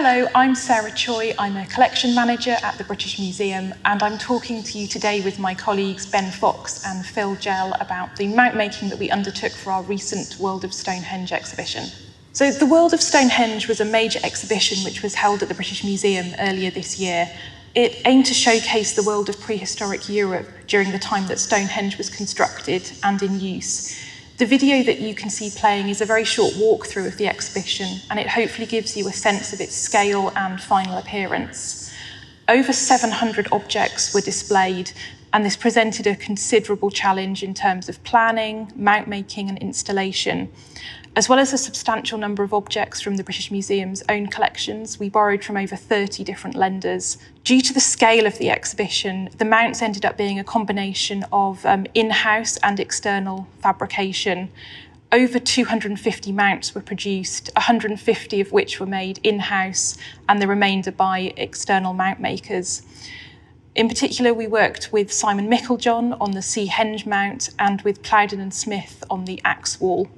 Hello, I'm Sarah Choy. I'm a collection manager at the British Museum, and I'm talking to you today with my colleagues Ben Fox and Phil Jell about the mount making that we undertook for our recent World of Stonehenge exhibition. So the World of Stonehenge was a major exhibition which was held at the British Museum earlier this year. It aimed to showcase the world of prehistoric Europe during the time that Stonehenge was constructed and in use. The video that you can see playing is a very short walkthrough of the exhibition, and it hopefully gives you a sense of its scale and final appearance. Over 700 objects were displayed, and this presented a considerable challenge in terms of planning, mount making and installation. As well as a substantial number of objects from the British Museum's own collections, we borrowed from over 30 different lenders. Due to the scale of the exhibition, the mounts ended up being a combination of in-house and external fabrication. Over 250 mounts were produced, 150 of which were made in-house and the remainder by external mount makers. In particular, we worked with Simon Meiklejohn on the Henge mount and with Plowden and Smith on the axe wall.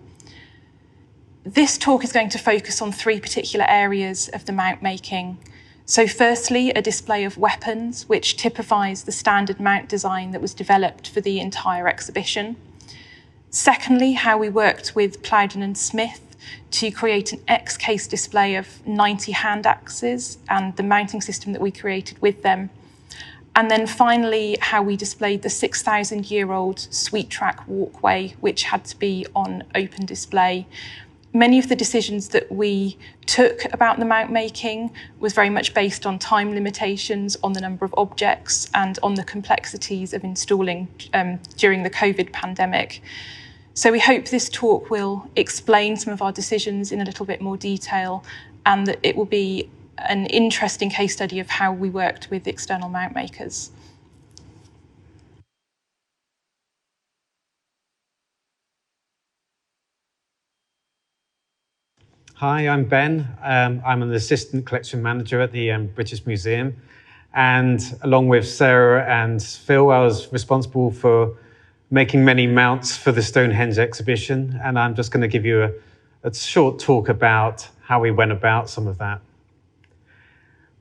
This talk is going to focus on three particular areas of the mount making. So firstly, a display of weapons, which typifies the standard mount design that was developed for the entire exhibition. Secondly, how we worked with Plowden and Smith to create an X-case display of 90 hand axes and the mounting system that we created with them. And then finally, how we displayed the 6,000-year-old sweet track walkway, which had to be on open display. Many of the decisions that we took about the mount making was very much based on time limitations, on the number of objects, and on the complexities of installing during the COVID pandemic. So we hope this talk will explain some of our decisions in a little bit more detail, and that it will be an interesting case study of how we worked with external mount makers. Hi, I'm Ben. I'm an assistant collection manager at the British Museum. And along with Sarah and Phil, I was responsible for making many mounts for the Stonehenge exhibition. And I'm just going to give you a short talk about how we went about some of that.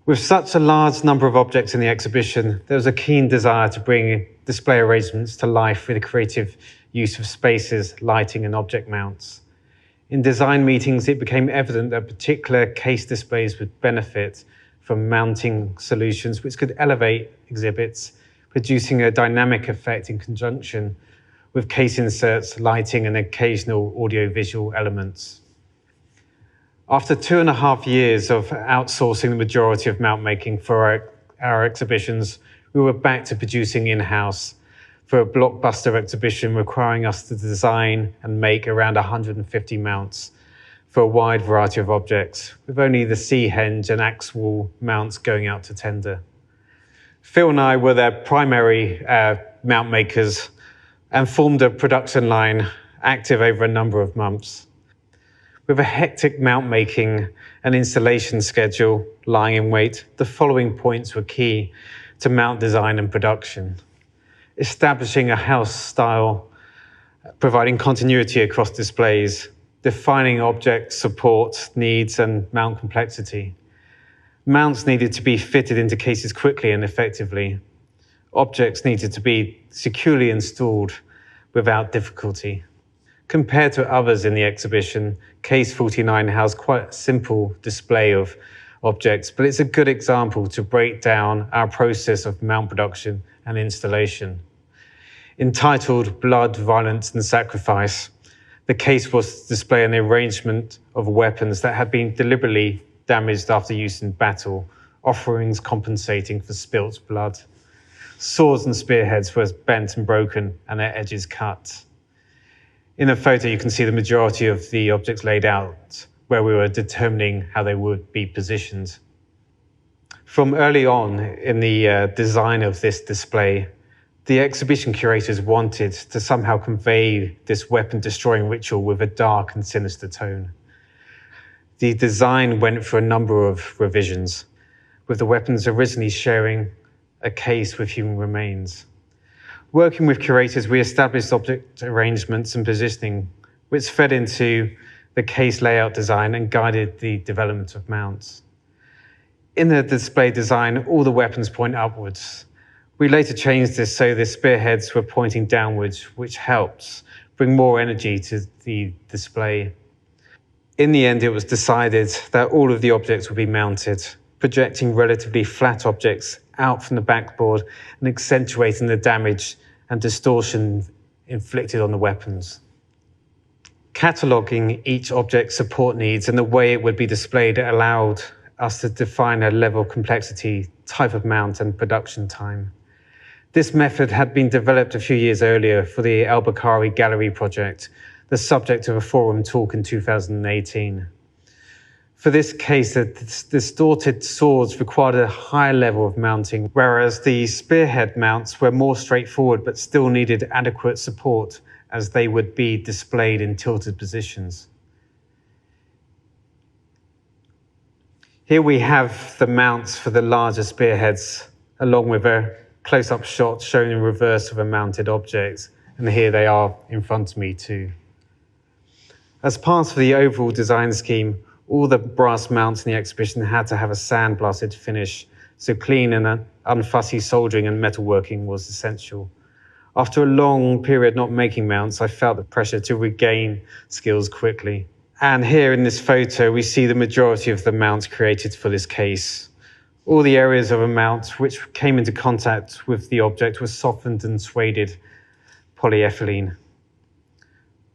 With such a large number of objects in the exhibition, there was a keen desire to bring display arrangements to life with a creative use of spaces, lighting, and object mounts. In design meetings, it became evident that particular case displays would benefit from mounting solutions which could elevate exhibits, producing a dynamic effect in conjunction with case inserts, lighting, and occasional audio-visual elements. After 2.5 years of outsourcing the majority of mount making for our exhibitions, we were back to producing in-house for a blockbuster exhibition requiring us to design and make around 150 mounts for a wide variety of objects, with only the Henge and axe wall mounts going out to tender. Phil and I were their primary mount makers and formed a production line active over a number of months. With a hectic mount making and installation schedule lying in wait, the following points were key to mount design and production. Establishing a house style, providing continuity across displays, defining object support needs and mount complexity. Mounts needed to be fitted into cases quickly and effectively. Objects needed to be securely installed without difficulty. Compared to others in the exhibition, Case 49 has quite a simple display of objects, but it's a good example to break down our process of mount production and installation. Entitled Blood, Violence and Sacrifice, the case was to display an arrangement of weapons that had been deliberately damaged after use in battle, offerings compensating for spilt blood. Swords and spearheads were bent and broken and their edges cut. In the photo, you can see the majority of the objects laid out where we were determining how they would be positioned. From early on in the design of this display, the exhibition curators wanted to somehow convey this weapon-destroying ritual with a dark and sinister tone. The design went for a number of revisions, with the weapons originally sharing a case with human remains. Working with curators, we established object arrangements and positioning, which fed into the case layout design and guided the development of mounts. In the display design, all the weapons point upwards. We later changed this so the spearheads were pointing downwards, which helps bring more energy to the display. In the end, it was decided that all of the objects would be mounted, projecting relatively flat objects out from the backboard and accentuating the damage and distortion inflicted on the weapons. Cataloguing each object's support needs and the way it would be displayed allowed us to define a level of complexity, type of mount, and production time. This method had been developed a few years earlier for the Al-Bukhari Gallery project, the subject of a forum talk in 2018. For this case, the distorted swords required a higher level of mounting, whereas the spearhead mounts were more straightforward but still needed adequate support as they would be displayed in tilted positions. Here we have the mounts for the larger spearheads, along with a close-up shot showing the reverse of a mounted object, and here they are in front of me too. As part of the overall design scheme, all the brass mounts in the exhibition had to have a sandblasted finish, so clean and unfussy soldering and metalworking was essential. After a long period not making mounts, I felt the pressure to regain skills quickly. And here in this photo, we see the majority of the mounts created for this case. All the areas of a mount which came into contact with the object were softened and sueded polyethylene.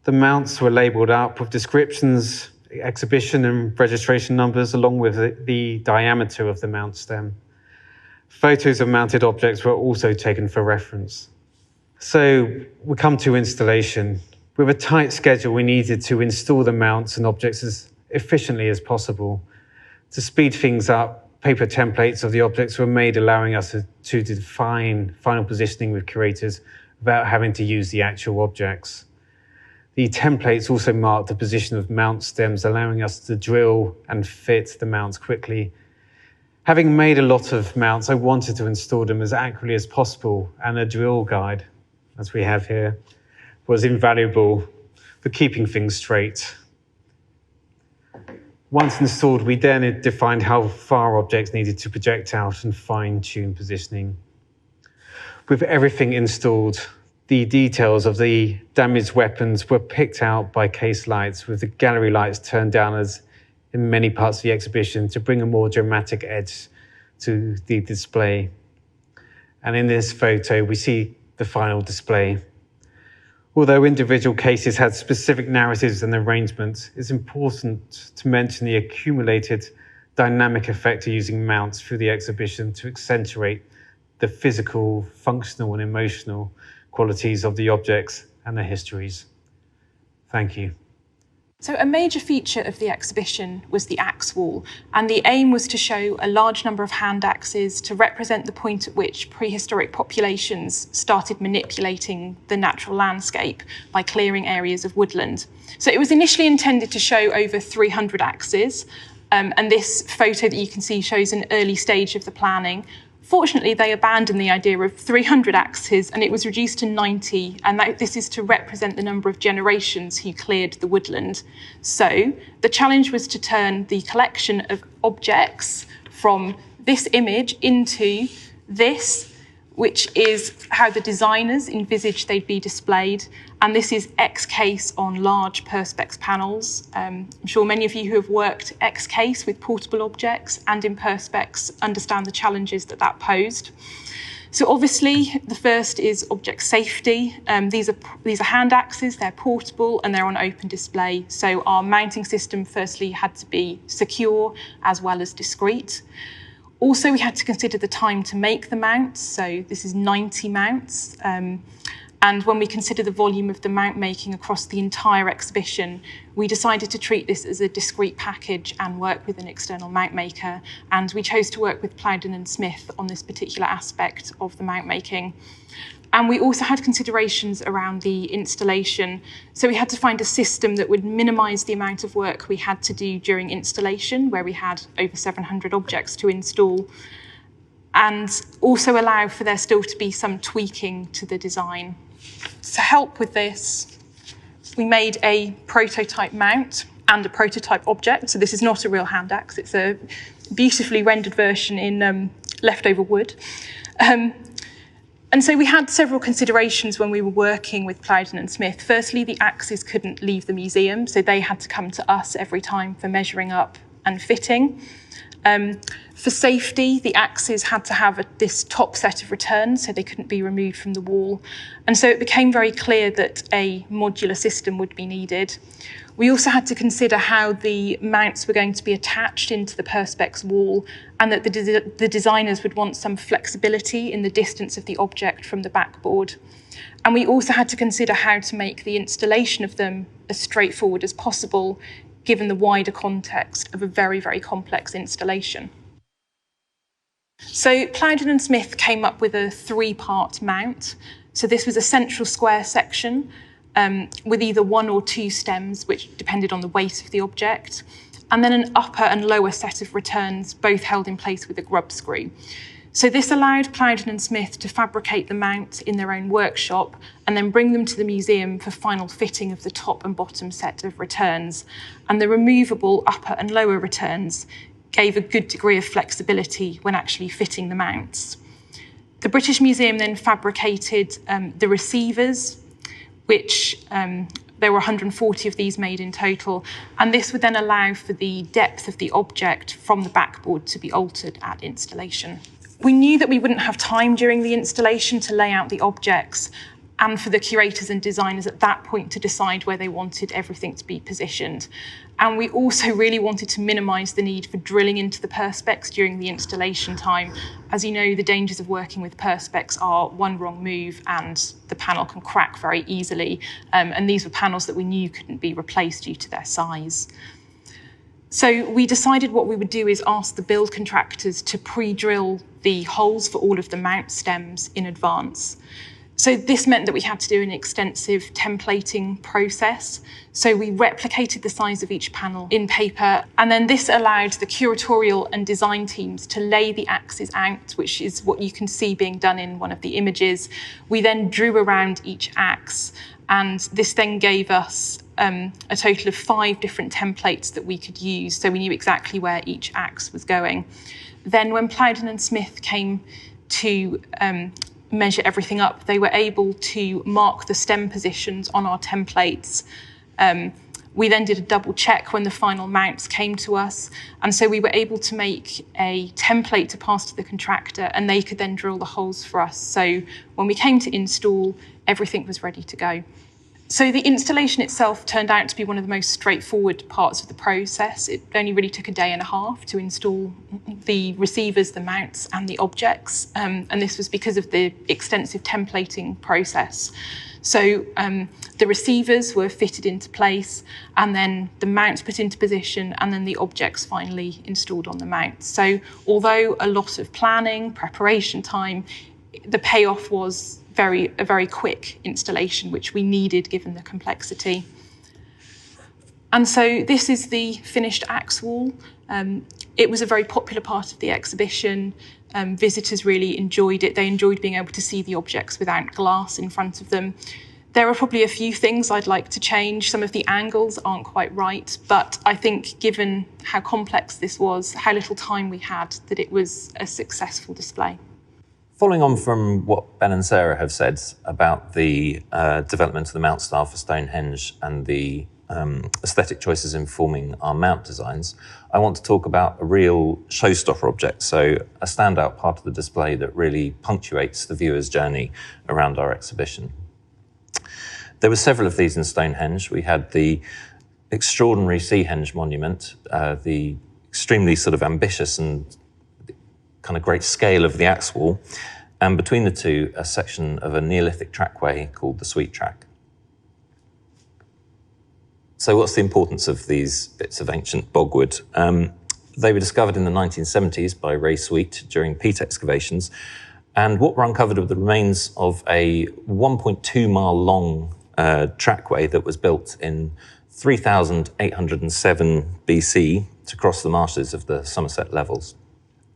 The mounts were labelled up with descriptions, exhibition and registration numbers, along with the diameter of the mount stem. Photos of mounted objects were also taken for reference. So we come to installation. With a tight schedule, we needed to install the mounts and objects as efficiently as possible. To speed things up, paper templates of the objects were made, allowing us to define final positioning with curators without having to use the actual objects. The templates also marked the position of mount stems, allowing us to drill and fit the mounts quickly. Having made a lot of mounts, I wanted to install them as accurately as possible, and a drill guide, as we have here, was invaluable for keeping things straight. Once installed, we then defined how far objects needed to project out and fine-tune positioning. With everything installed, the details of the damaged weapons were picked out by case lights, with the gallery lights turned down as in many parts of the exhibition to bring a more dramatic edge to the display. And in this photo, we see the final display. Although individual cases had specific narratives and arrangements, it's important to mention the accumulated dynamic effect of using mounts through the exhibition to accentuate the physical, functional, and emotional qualities of the objects and their histories. Thank you. So a major feature of the exhibition was the axe wall, and the aim was to show a large number of hand axes to represent the point at which prehistoric populations started manipulating the natural landscape by clearing areas of woodland. So it was initially intended to show over 300 axes, and this photo that you can see shows an early stage of the planning. Fortunately, they abandoned the idea of 300 axes and it was reduced to 90, and this is to represent the number of generations who cleared the woodland. So the challenge was to turn the collection of objects from this image into this, which is how the designers envisaged they'd be displayed. And this is X-case on large perspex panels. I'm sure many of you who have worked X-case with portable objects and in perspex understand the challenges that that posed. So obviously, the first is object safety. These are hand axes, they're portable and they're on open display. So our mounting system firstly had to be secure as well as discreet. Also, we had to consider the time to make the mounts. So this is 90 mounts. And when we consider the volume of the mount making across the entire exhibition, we decided to treat this as a discrete package and work with an external mount maker. And we chose to work with Plowden and Smith on this particular aspect of the mount making. And we also had considerations around the installation. So we had to find a system that would minimise the amount of work we had to do during installation, where we had over 700 objects to install, and also allow for there still to be some tweaking to the design. To help with this, we made a prototype mount and a prototype object. So this is not a real hand axe, it's a beautifully rendered version in leftover wood. And so we had several considerations when we were working with Plowden and Smith. Firstly, the axes couldn't leave the museum, so they had to come to us every time for measuring up and fitting. For safety, the axes had to have this top set of returns, so they couldn't be removed from the wall. And so it became very clear that a modular system would be needed. We also had to consider how the mounts were going to be attached into the perspex wall, and that the designers would want some flexibility in the distance of the object from the backboard. And we also had to consider how to make the installation of them as straightforward as possible, given the wider context of a very, very complex installation. So Plowden and Smith came up with a 3-part mount. So this was a central square section with either 1 or 2 stems, which depended on the weight of the object, and then an upper and lower set of returns, both held in place with a grub screw. So this allowed Plowden and Smith to fabricate the mount in their own workshop and then bring them to the museum for final fitting of the top and bottom set of returns. And the removable upper and lower returns gave a good degree of flexibility when actually fitting the mounts. The British Museum then fabricated the receivers, which there were 140 of these made in total, and this would then allow for the depth of the object from the backboard to be altered at installation. We knew that we wouldn't have time during the installation to lay out the objects, and for the curators and designers at that point to decide where they wanted everything to be positioned. And we also really wanted to minimise the need for drilling into the perspex during the installation time. As you know, the dangers of working with perspex are one wrong move and the panel can crack very easily. And these were panels that we knew couldn't be replaced due to their size. So we decided what we would do is ask the build contractors to pre-drill the holes for all of the mount stems in advance. So this meant that we had to do an extensive templating process. So we replicated the size of each panel in paper, and then this allowed the curatorial and design teams to lay the axes out, which is what you can see being done in one of the images. We then drew around each axe, and this then gave us a total of 5 different templates that we could use, so we knew exactly where each axe was going. Then when Plowden and Smith came to measure everything up, they were able to mark the stem positions on our templates. We then did a double check when the final mounts came to us, and so we were able to make a template to pass to the contractor, and they could then drill the holes for us. So when we came to install, everything was ready to go. So the installation itself turned out to be one of the most straightforward parts of the process. It only really took a day and a half to install the receivers, the mounts, and the objects. And this was because of the extensive templating process. So the receivers were fitted into place, and then the mounts put into position, and then the objects finally installed on the mounts. So although a lot of planning, preparation time, the payoff was a very quick installation, which we needed given the complexity. And so this is the finished axe wall. It was a very popular part of the exhibition. Visitors really enjoyed it. They enjoyed being able to see the objects without glass in front of them. There are probably a few things I'd like to change. Some of the angles aren't quite right, but I think given how complex this was, how little time we had, that it was a successful display. Following on from what Ben and Sarah have said about the development of the mount style for Stonehenge and the aesthetic choices informing our mount designs, I want to talk about a real showstopper object, so a standout part of the display that really punctuates the viewer's journey around our exhibition. There were several of these in Stonehenge. We had the extraordinary Seahenge monument, the extremely sort of ambitious and kind of great scale of the axe wall, and between the two, a section of a Neolithic trackway called the Sweet Track. So what's the importance of these bits of ancient bogwood? They were discovered in the 1970s by Ray Sweet during peat excavations, and what were uncovered were the remains of a 1.2 mile long trackway that was built in 3807 BC to cross the marshes of the Somerset Levels.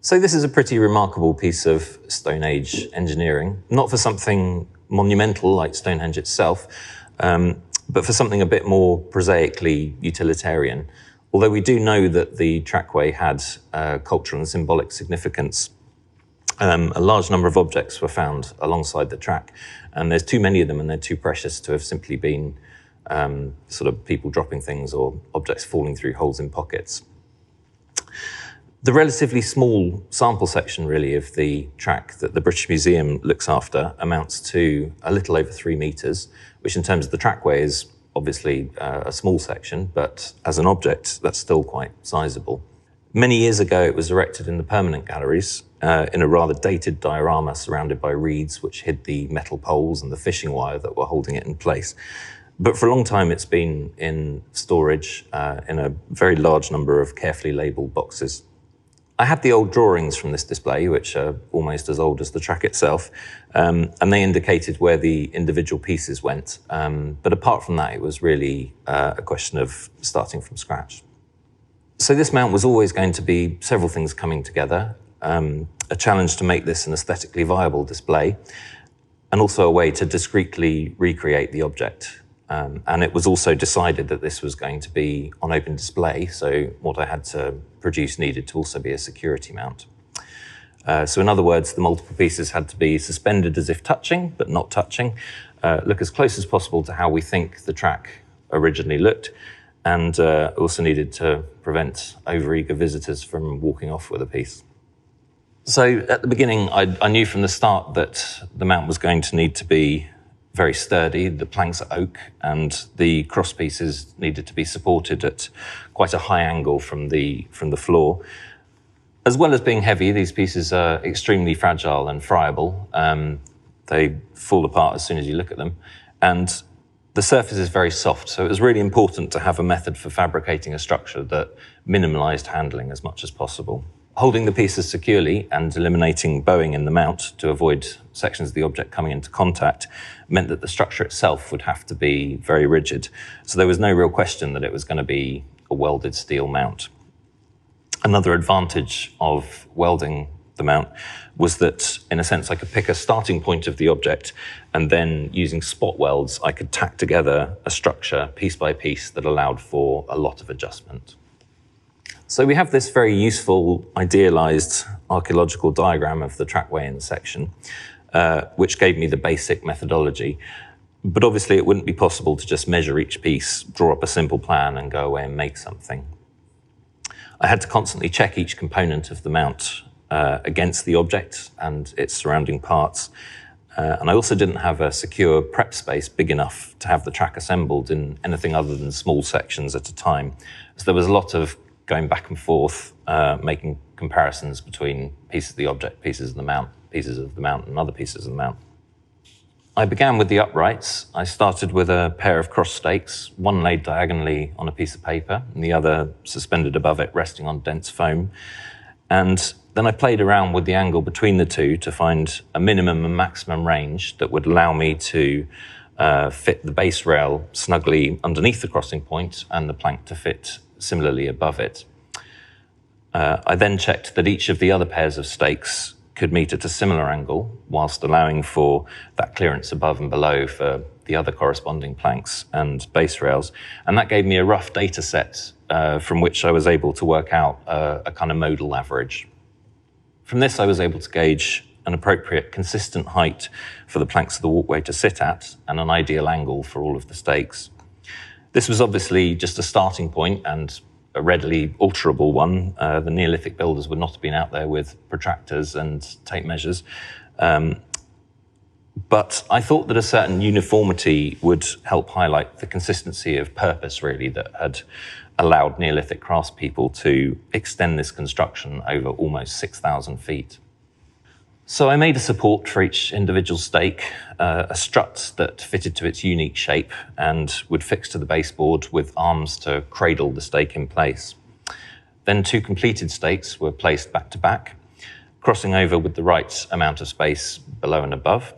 So this is a pretty remarkable piece of Stone Age engineering, not for something monumental like Stonehenge itself, but for something a bit more prosaically utilitarian. Although we do know that the trackway had cultural and symbolic significance, a large number of objects were found alongside the track, and there's too many of them and they're too precious to have simply been sort of people dropping things or objects falling through holes in pockets. The relatively small sample section, really, of the track that the British Museum looks after amounts to a little over 3 metres, which in terms of the trackway is obviously a small section, but as an object, that's still quite sizable. Many years ago, it was erected in the permanent galleries in a rather dated diorama surrounded by reeds which hid the metal poles and the fishing wire that were holding it in place. But for a long time, it's been in storage in a very large number of carefully labelled boxes. I had the old drawings from this display, which are almost as old as the track itself, and they indicated where the individual pieces went. But apart from that, it was really a question of starting from scratch. So this mount was always going to be several things coming together, a challenge to make this an aesthetically viable display, and also a way to discreetly recreate the object. And it was also decided that this was going to be on open display, so what I had to produce needed to also be a security mount. So in other words, the multiple pieces had to be suspended as if touching, but not touching, look as close as possible to how we think the track originally looked, and also needed to prevent overeager visitors from walking off with a piece. So at the beginning, I knew from the start that the mount was going to need to be very sturdy. The planks are oak, and the cross pieces needed to be supported at quite a high angle from the floor. As well as being heavy, these pieces are extremely fragile and friable. They fall apart as soon as you look at them, and the surface is very soft, so it was really important to have a method for fabricating a structure that minimalised handling as much as possible. Holding the pieces securely and eliminating bowing in the mount to avoid sections of the object coming into contact meant that the structure itself would have to be very rigid. So there was no real question that it was going to be a welded steel mount. Another advantage of welding the mount was that, in a sense, I could pick a starting point of the object, and then using spot welds, I could tack together a structure piece by piece that allowed for a lot of adjustment. So we have this very useful, idealised archaeological diagram of the trackway in the section, which gave me the basic methodology. But obviously it wouldn't be possible to just measure each piece, draw up a simple plan and go away and make something. I had to constantly check each component of the mount against the object and its surrounding parts. And I also didn't have a secure prep space big enough to have the track assembled in anything other than small sections at a time. So there was a lot of going back and forth, making comparisons between pieces of the object, pieces of the mount, and other pieces of the mount. I began with the uprights. I started with a pair of cross stakes, one laid diagonally on a piece of paper, and the other suspended above it, resting on dense foam. And then I played around with the angle between the two to find a minimum and maximum range that would allow me to fit the base rail snugly underneath the crossing point and the plank to fit similarly above it. I then checked that each of the other pairs of stakes could meet at a similar angle, whilst allowing for that clearance above and below for the other corresponding planks and base rails. And that gave me a rough data set from which I was able to work out a kind of modal average. From this, I was able to gauge an appropriate consistent height for the planks of the walkway to sit at and an ideal angle for all of the stakes. This was obviously just a starting point and a readily alterable one. The Neolithic builders would not have been out there with protractors and tape measures. But I thought that a certain uniformity would help highlight the consistency of purpose, really, that had allowed Neolithic craftspeople to extend this construction over almost 6,000 feet. So I made a support for each individual stake, a strut that fitted to its unique shape and would fix to the baseboard with arms to cradle the stake in place. Then 2 completed stakes were placed back to back, crossing over with the right amount of space below and above.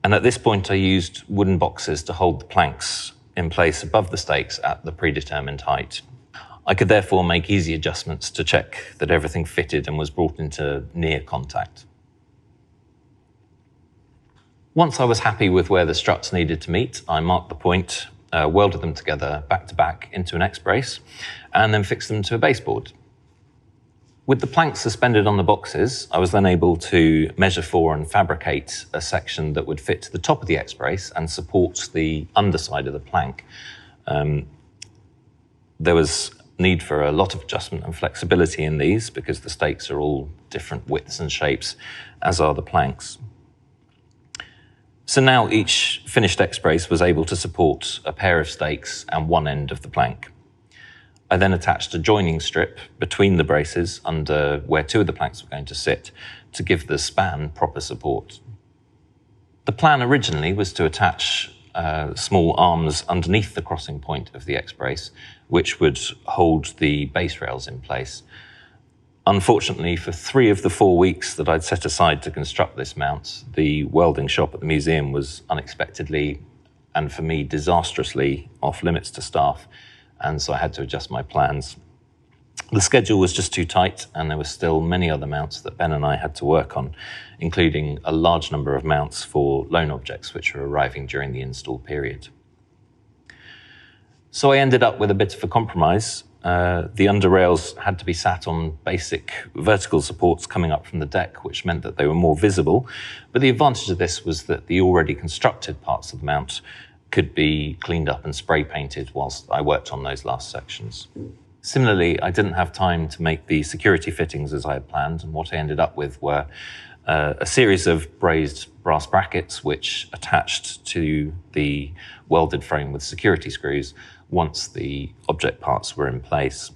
And at this point, I used wooden boxes to hold the planks in place above the stakes at the predetermined height. I could therefore make easy adjustments to check that everything fitted and was brought into near contact. Once I was happy with where the struts needed to meet, I marked the point welded them together back to back into an X-brace, and then fixed them to a baseboard. With the planks suspended on the boxes, I was then able to measure for and fabricate a section that would fit to the top of the X-brace and support the underside of the plank. There was need for a lot of adjustment and flexibility in these because the stakes are all different widths and shapes, as are the planks. So now each finished X-brace was able to support a pair of stakes and one end of the plank. I then attached a joining strip between the braces under where two of the planks were going to sit to give the span proper support. The plan originally was to attach small arms underneath the crossing point of the X-brace, which would hold the base rails in place. Unfortunately, for 3 of the 4 weeks that I'd set aside to construct this mount, the welding shop at the museum was unexpectedly, and for me, disastrously off limits to staff, and so I had to adjust my plans. The schedule was just too tight, and there were still many other mounts that Ben and I had to work on, including a large number of mounts for loan objects which were arriving during the install period. So I ended up with a bit of a compromise. The under rails had to be sat on basic vertical supports coming up from the deck, which meant that they were more visible. But the advantage of this was that the already constructed parts of the mount could be cleaned up and spray painted whilst I worked on those last sections. Similarly, I didn't have time to make the security fittings as I had planned, and what I ended up with were a series of brazed brass brackets which attached to the welded frame with security screws once the object parts were in place.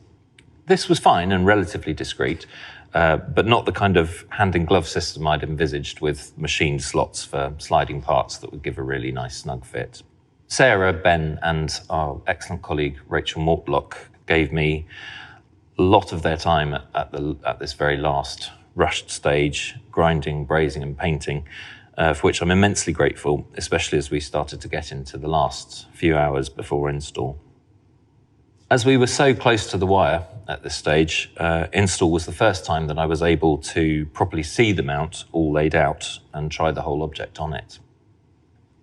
This was fine and relatively discreet, but not the kind of hand-in-glove system I'd envisaged with machined slots for sliding parts that would give a really nice snug fit. Sarah, Ben, and our excellent colleague Rachel Mortlock gave me a lot of their time at this very last rushed stage, grinding, brazing and painting, for which I'm immensely grateful, especially as we started to get into the last few hours before install. As we were so close to the wire at this stage, install was the first time that I was able to properly see the mount all laid out and try the whole object on it.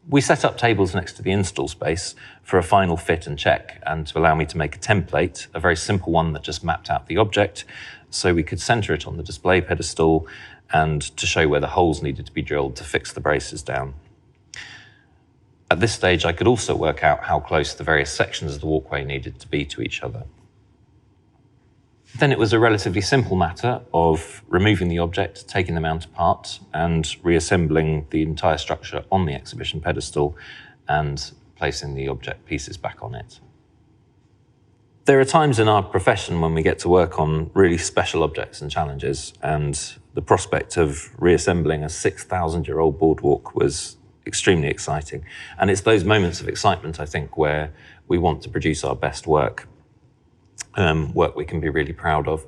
We set up tables next to the install space for a final fit and check, and to allow me to make a template, a very simple one that just mapped out the object, so we could center it on the display pedestal and to show where the holes needed to be drilled to fix the braces down. At this stage, I could also work out how close the various sections of the walkway needed to be to each other. Then it was a relatively simple matter of removing the object, taking the mount apart, and reassembling the entire structure on the exhibition pedestal and placing the object pieces back on it. There are times in our profession when we get to work on really special objects and challenges, and the prospect of reassembling a 6,000-year-old boardwalk was extremely exciting. And it's those moments of excitement, I think, where we want to produce our best work. Work we can be really proud of.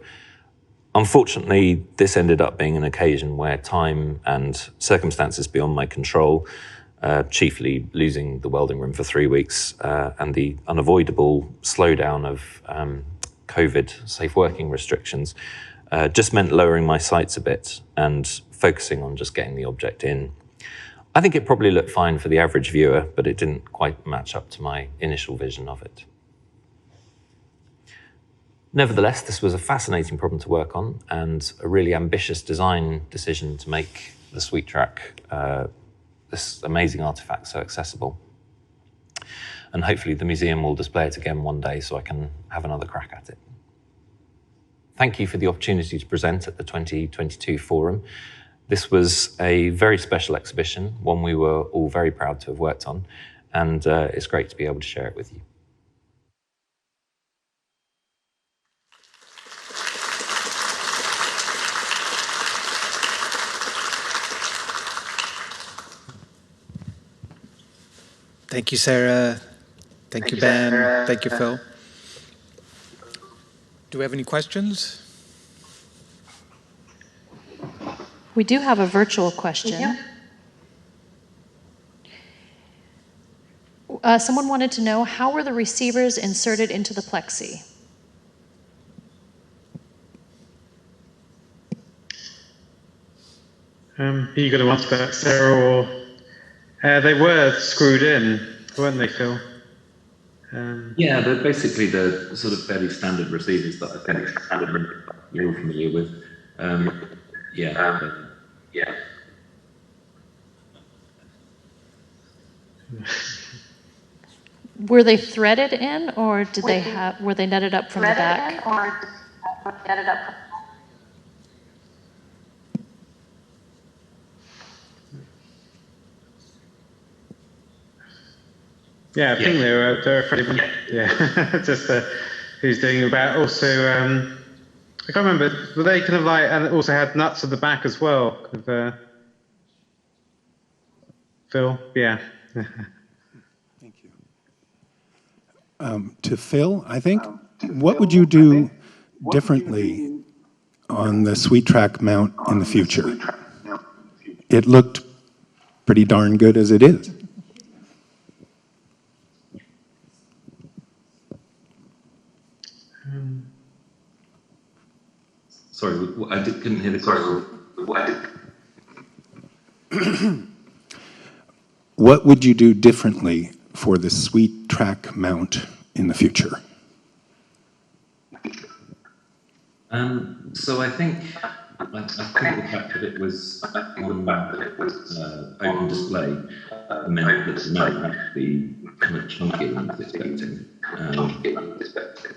Unfortunately, this ended up being an occasion where time and circumstances beyond my control, chiefly losing the welding room for 3 weeks, and the unavoidable slowdown of COVID safe working restrictions, just meant lowering my sights a bit and focusing on just getting the object in. I think it probably looked fine for the average viewer, but it didn't quite match up to my initial vision of it. Nevertheless, this was a fascinating problem to work on and a really ambitious design decision to make the Sweet Track, this amazing artifact, so accessible. And hopefully the museum will display it again one day so I can have another crack at it. Thank you for the opportunity to present at the 2022 Forum. This was a very special exhibition, one we were all very proud to have worked on, and it's great to be able to share it with you. Thank you, Sarah. Thank you, Ben. Sarah. Thank you, Phil. Do we have any questions? We do have a virtual question. Yeah. Someone wanted to know, how were the receivers inserted into the plexi? Are you going to answer that, Sarah, or they were screwed in, weren't they, Phil? Yeah, they're basically the sort of fairly standard receivers that I think you're all familiar with. Yeah. Were they threaded in, or were they netted up from the back? Yeah, I think they're pretty. Yeah, just who's doing about also. I can't remember. Were they kind of like, and also had nuts at the back as well? Kind of, Phil, yeah. Thank you. To Phil, I think, what would you do differently on the sweet track mount in the future? It looked pretty darn good as it is. Sorry, I couldn't hear the question. What would you do differently for the sweet track mount in the future? So I think the fact that it was on open display meant that the mount had to be kind of chunkier than I was expecting.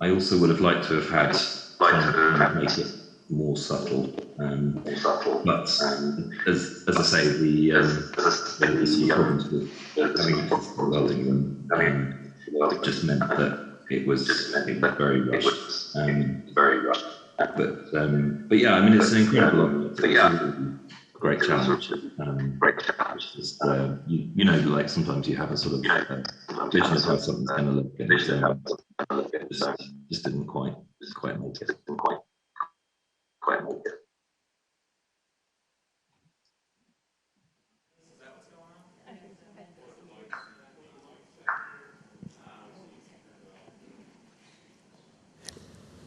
I also would have liked to have had to make it more subtle. But as I say, the problems with having access to the welding room just meant that it was very rushed. But yeah, I mean, it's an incredible, great challenge. Just, you know, like sometimes you have a sort of vision of how something's going to look, and it just didn't quite make it.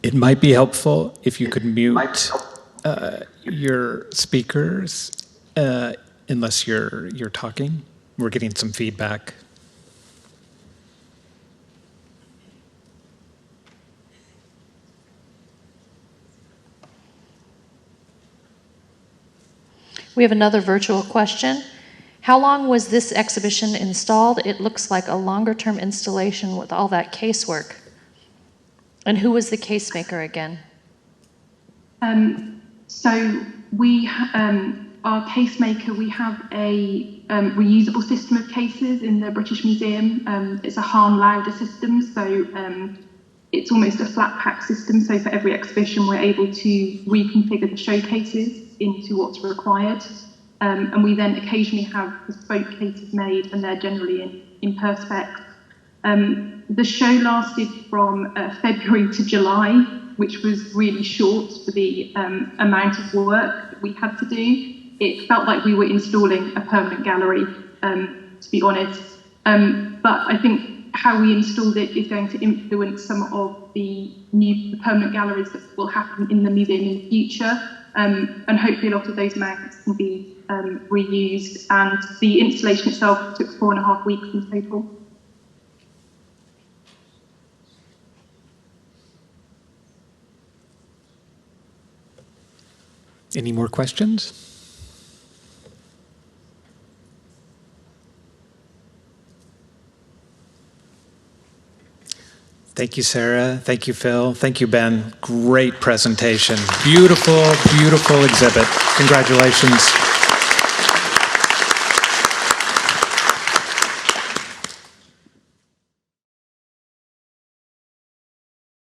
It might be helpful if you could mute your speakers unless you're talking. We're getting some feedback. We have another virtual question. How long was this exhibition installed? It looks like a longer-term installation with all that casework. And who was the case maker again? So we, our case maker, we have a reusable system of cases in the British Museum. It's a Hahn Lauder system, so it's almost a flat pack system. So for every exhibition, we're able to reconfigure the showcases into what's required. And we then occasionally have bespoke cases made, and they're generally in Perspex. The show lasted from February to July, which was really short for the amount of work that we had to do. It felt like we were installing a permanent gallery, to be honest. But I think how we installed it is going to influence some of the new permanent galleries that will happen in the museum in the future. And hopefully a lot of those mounts can be reused. And the installation itself took 4.5 weeks in total. Any more questions? Thank you, Sarah. Thank you, Phil. Thank you, Ben. Great presentation. Beautiful, beautiful exhibit. Congratulations.